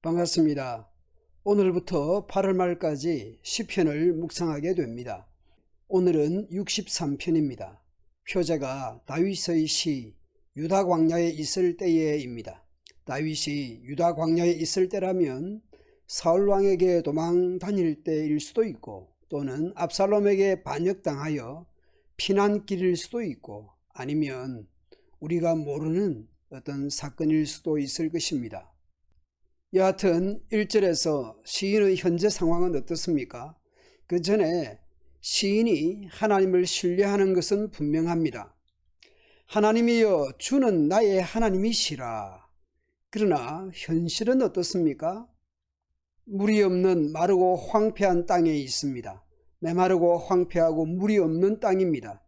반갑습니다. 오늘부터 8월 말까지 시편을 묵상하게 됩니다. 오늘은 63편입니다. 표제가 다윗의 시 유다 광야에 있을 때에입니다. 다윗이 유다 광야에 있을 때라면 사울 왕에게 도망 다닐 때일 수도 있고, 또는 압살롬에게 반역당하여 피난길일 수도 있고, 아니면 우리가 모르는 어떤 사건일 수도 있을 것입니다. 여하튼 1절에서 시인의 현재 상황은 어떻습니까? 그 전에 시인이 하나님을 신뢰하는 것은 분명합니다. 하나님이여 주는 나의 하나님이시라. 그러나 현실은 어떻습니까? 물이 없는 마르고 황폐한 땅에 있습니다. 메마르고 황폐하고 물이 없는 땅입니다.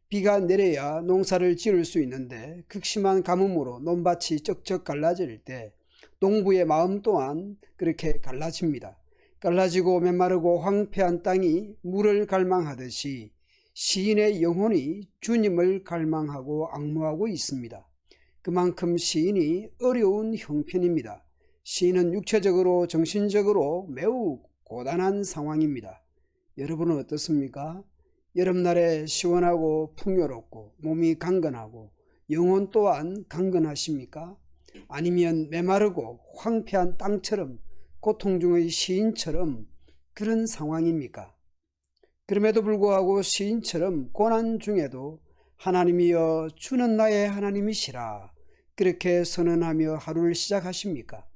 비가 내려야 농사를 지을 수 있는데 극심한 가뭄으로 논밭이 쩍쩍 갈라질 때 농부의 마음 또한 그렇게 갈라집니다. 갈라지고 메마르고 황폐한 땅이 물을 갈망하듯이 시인의 영혼이 주님을 갈망하고 앙모하고 있습니다. 그만큼 시인이 어려운 형편입니다. 시인은 육체적으로 정신적으로 매우 고단한 상황입니다. 여러분은 어떻습니까? 여름날에 시원하고 풍요롭고 몸이 강건하고 영혼 또한 강건하십니까? 아니면 메마르고 황폐한 땅처럼 고통 중의 시인처럼 그런 상황입니까? 그럼에도 불구하고 시인처럼 고난 중에도 하나님이여 주는 나의 하나님이시라 그렇게 선언하며 하루를 시작하십니까?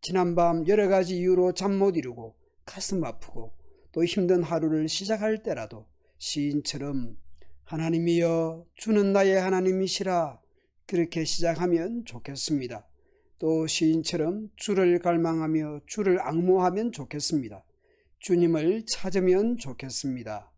지난밤 여러 가지 이유로 잠 못 이루고 가슴 아프고 또 힘든 하루를 시작할 때라도 시인처럼 하나님이여 주는 나의 하나님이시라 그렇게 시작하면 좋겠습니다. 또 시인처럼 주를 갈망하며 주를 앙모하면 좋겠습니다. 주님을 찾으면 좋겠습니다.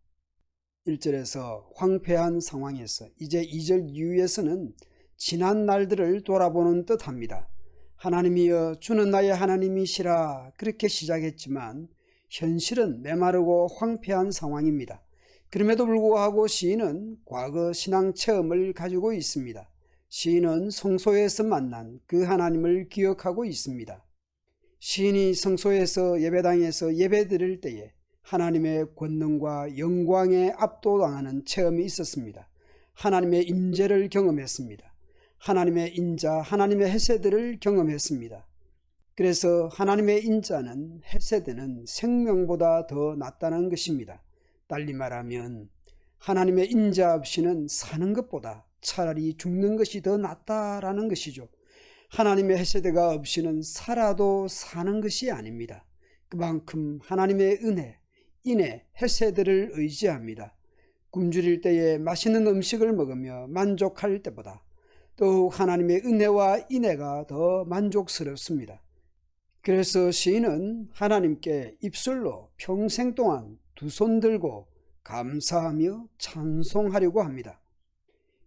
1절에서 황폐한 상황에서 이제 2절 이후에서는 지난 날들을 돌아보는 듯합니다. 하나님이여 주는 나의 하나님이시라 그렇게 시작했지만 현실은 메마르고 황폐한 상황입니다. 그럼에도 불구하고 시인은 과거 신앙 체험을 가지고 있습니다. 시인은 성소에서 만난 그 하나님을 기억하고 있습니다. 시인이 성소에서 예배당에서 예배드릴 때에 하나님의 권능과 영광에 압도당하는 체험이 있었습니다. 하나님의 임재를 경험했습니다. 하나님의 인자, 하나님의 헤세드를 경험했습니다. 그래서 하나님의 인자는 헤세드는 생명보다 더 낫다는 것입니다. 달리 말하면 하나님의 인자 없이는 사는 것보다 차라리 죽는 것이 더 낫다라는 것이죠. 하나님의 헤세드가 없이는 살아도 사는 것이 아닙니다. 그만큼 하나님의 은혜, 인애, 헤세드를 의지합니다. 굶주릴 때에 맛있는 음식을 먹으며 만족할 때보다 더욱 하나님의 은혜와 인애가 더 만족스럽습니다. 그래서 시인은 하나님께 입술로 평생 동안 두 손 들고 감사하며 찬송하려고 합니다.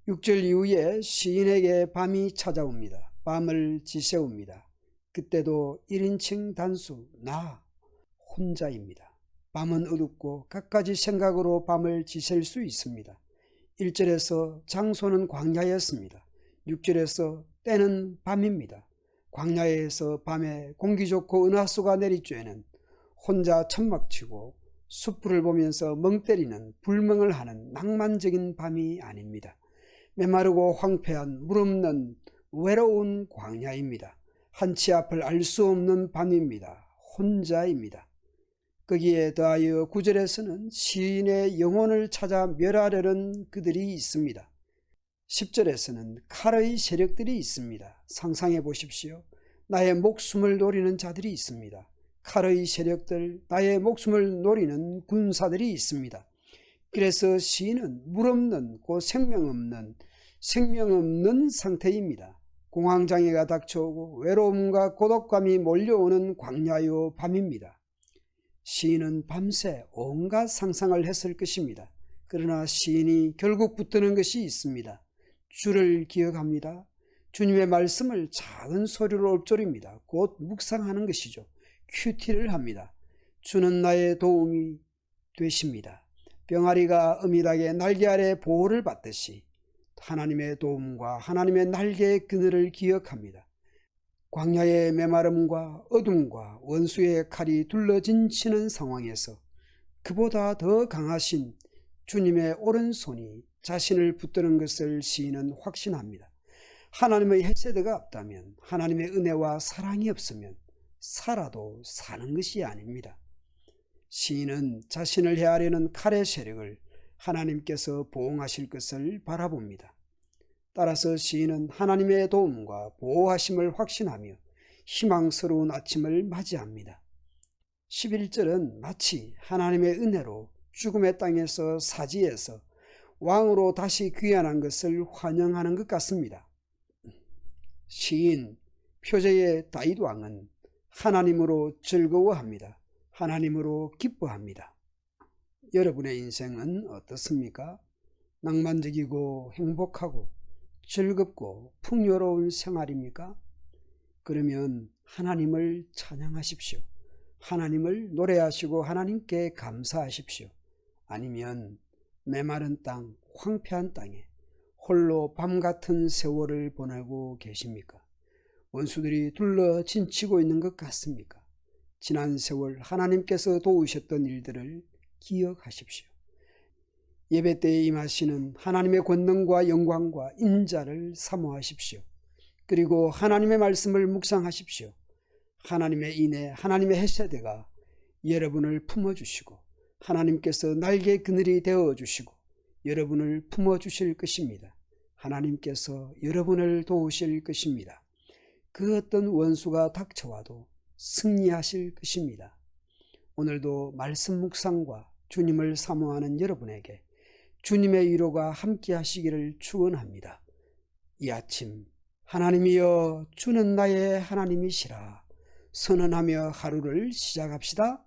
6절 이후에 시인에게 밤이 찾아옵니다. 밤을 지새웁니다. 그때도 1인칭 단수 나 혼자입니다. 밤은 어둡고 갖가지 생각으로 밤을 지샐 수 있습니다. 1절에서 장소는 광야였습니다. 6절에서 때는 밤입니다. 광야에서 밤에 공기 좋고 은하수가 내리쬐는 혼자 천막치고 숯불을 보면서 멍 때리는 불멍을 하는 낭만적인 밤이 아닙니다. 메마르고 황폐한 물 없는 외로운 광야입니다. 한치 앞을 알 수 없는 밤입니다. 혼자입니다. 거기에 더하여 9절에서는 시인의 영혼을 찾아 멸하려는 그들이 있습니다. 10절에서는 칼의 세력들이 있습니다. 상상해 보십시오. 나의 목숨을 노리는 자들이 있습니다. 칼의 세력들, 나의 목숨을 노리는 군사들이 있습니다. 그래서 시인은 물 없는 곧 생명 없는 상태입니다. 공황장애가 닥쳐오고 외로움과 고독감이 몰려오는 광야요 밤입니다. 시인은 밤새 온갖 상상을 했을 것입니다. 그러나 시인이 결국 붙드는 것이 있습니다. 주를 기억합니다. 주님의 말씀을 작은 소리로 읊조립니다. 곧 묵상하는 것이죠. 큐티를 합니다. 주는 나의 도움이 되십니다. 병아리가 어미닭의 날개 아래 보호를 받듯이 하나님의 도움과 하나님의 날개의 그늘을 기억합니다. 광야의 메마름과 어둠과 원수의 칼이 둘러진치는 상황에서 그보다 더 강하신 주님의 오른손이 자신을 붙드는 것을 시인은 확신합니다. 하나님의 헤세드가 없다면, 하나님의 은혜와 사랑이 없으면 살아도 사는 것이 아닙니다. 시인은 자신을 해하려는 칼의 세력을 하나님께서 보응하실 것을 바라봅니다. 따라서 시인은 하나님의 도움과 보호하심을 확신하며 희망스러운 아침을 맞이합니다. 11절은 마치 하나님의 은혜로 죽음의 땅에서 사지에서 왕으로 다시 귀환한 것을 환영하는 것 같습니다. 시인 표제의 다윗 왕은 하나님으로 즐거워합니다. 하나님으로 기뻐합니다. 여러분의 인생은 어떻습니까? 낭만적이고 행복하고 즐겁고 풍요로운 생활입니까? 그러면 하나님을 찬양하십시오. 하나님을 노래하시고 하나님께 감사하십시오. 아니면 메마른 땅, 황폐한 땅에 홀로 밤같은 세월을 보내고 계십니까? 원수들이 둘러 진치고 있는 것 같습니까? 지난 세월 하나님께서 도우셨던 일들을 기억하십시오. 예배 때에 임하시는 하나님의 권능과 영광과 인자를 사모하십시오. 그리고 하나님의 말씀을 묵상하십시오. 하나님의 인애, 하나님의 헤세드가 여러분을 품어주시고 하나님께서 날개 그늘이 되어주시고 여러분을 품어주실 것입니다. 하나님께서 여러분을 도우실 것입니다. 그 어떤 원수가 닥쳐와도 승리하실 것입니다. 오늘도 말씀 묵상과 주님을 사모하는 여러분에게 주님의 위로가 함께 하시기를 축원합니다. 이 아침 하나님이여 주는 나의 하나님이시라 선언하며 하루를 시작합시다.